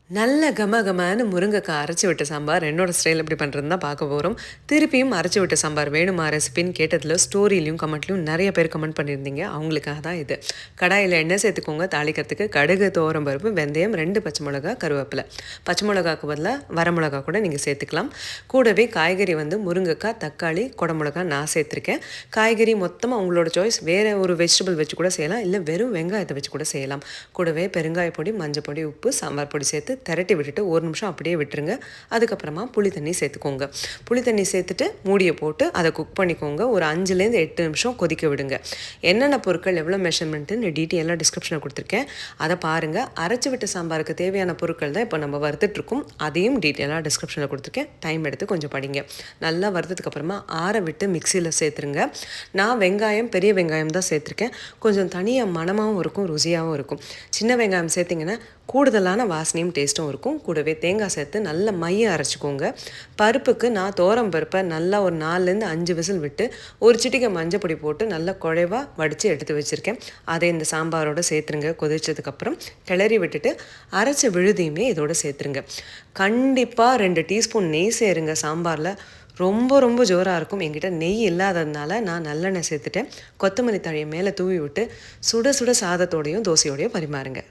நல்ல கமகமன்னு முருங்கைக்காய் அரைச்சி விட்ட சாம்பார் என்னோட ஸ்டைல் எப்படி பண்ணுறதுன்னு தான் பார்க்க போகிறோம். திருப்பியும் அரைச்சி விட்ட சாம்பார் வேணுமா ரெசிபின்னு கேட்டதில் ஸ்டோரிலையும் கமெண்ட்லையும் நிறைய பேர் கமெண்ட் பண்ணியிருந்தீங்க. அவங்களுக்காக தான் இது. கடாயில் எண்ணெய் சேர்த்துக்கோங்க. தாளிக்கிறதுக்கு கடுகு, துவரம் பருப்பு, வெந்தயம், 2 பச்சை மிளகா, கருவேப்பிலை. பச்சை மிளகாக்கு பதிலாக வரமிளகா கூட நீங்கள் சேர்த்துக்கலாம். கூடவே காய்கறி முருங்கைக்காய், தக்காளி, குடமிளகா நான் சேர்த்துருக்கேன். காய்கறி மொத்தமாக உங்களோட சாய்ஸ். வேறு ஒரு வெஜிடபிள் வச்சு கூட செய்யலாம், இல்லை வெறும் வெங்காயத்தை வச்சு கூட செய்யலாம். கூடவே பெருங்காய பொடி, மஞ்சள் பொடி, உப்பு, சாம்பார் பொடி சேர்த்து திரட்டி விட்டுட்டு 1 நிமிஷம் அப்படியே விட்டுருங்க. அதுக்கப்புறமா புளி தண்ணி சேர்த்துக்கோங்க. புளி தண்ணி சேர்த்துட்டு மூடியை போட்டு அதை குக் பண்ணிக்கோங்க. ஒரு 5லேருந்து 8 நிமிஷம் கொதிக்க விடுங்க. என்னென்ன பொருட்கள் எவ்வளோ மெஷர்மெண்ட்டுன்னு டீட்டெயிலாக டிஸ்கிரிப்ஷனில் கொடுத்துருக்கேன், அதை பாருங்கள். அரைச்சி விட்ட சாம்பாருக்கு தேவையான பொருட்கள் தான் இப்போ நம்ம வறுத்துட்ருக்கோம். அதையும் டீட்டெயிலாக டிஸ்கிரிப்ஷனில் கொடுத்துருக்கேன். டைம் எடுத்து கொஞ்சம் படிங்க. நல்லா வறுத்ததுக்கப்புறமா ஆற விட்டு மிக்சியில் சேர்த்துருங்க. நான் வெங்காயம், பெரிய வெங்காயம் தான் சேர்த்துருக்கேன். கொஞ்சம் தனியாக மணமாகவும் இருக்கும், ருசியாகவும் இருக்கும். சின்ன வெங்காயம் சேர்த்திங்கன்னா கூடுதலான வாசனையும் டேஸ்ட்டும் இருக்கும். கூடவே தேங்காய் சேர்த்து நல்ல மையம் அரைச்சிக்கோங்க. பருப்புக்கு நான் துவரம் பருப்பை நல்லா ஒரு 4லேருந்து 5 விசில் விட்டு ஒரு சிட்டிகை மஞ்சள் பொடி போட்டு நல்லா குழைவாக வடித்து எடுத்து வச்சுருக்கேன். அதை இந்த சாம்பாரோடு சேர்த்துருங்க. கொதிச்சதுக்கப்புறம் கிளறி விட்டுட்டு அரைச்ச விழுதியுமே இதோடு சேர்த்துருங்க. கண்டிப்பாக 2 டீஸ்பூன் நெய் சேருங்க சாம்பாரில். ரொம்ப ரொம்ப ஜோராக இருக்கும். என்கிட்ட நெய் இல்லாததுனால நான் நல்லெண்ணெய் சேர்த்துட்டேன். கொத்தமல்லி தழையை மேலே தூவி விட்டு சுட சுட சாதத்தோடையும் தோசையோடையும் பரிமாறுங்க.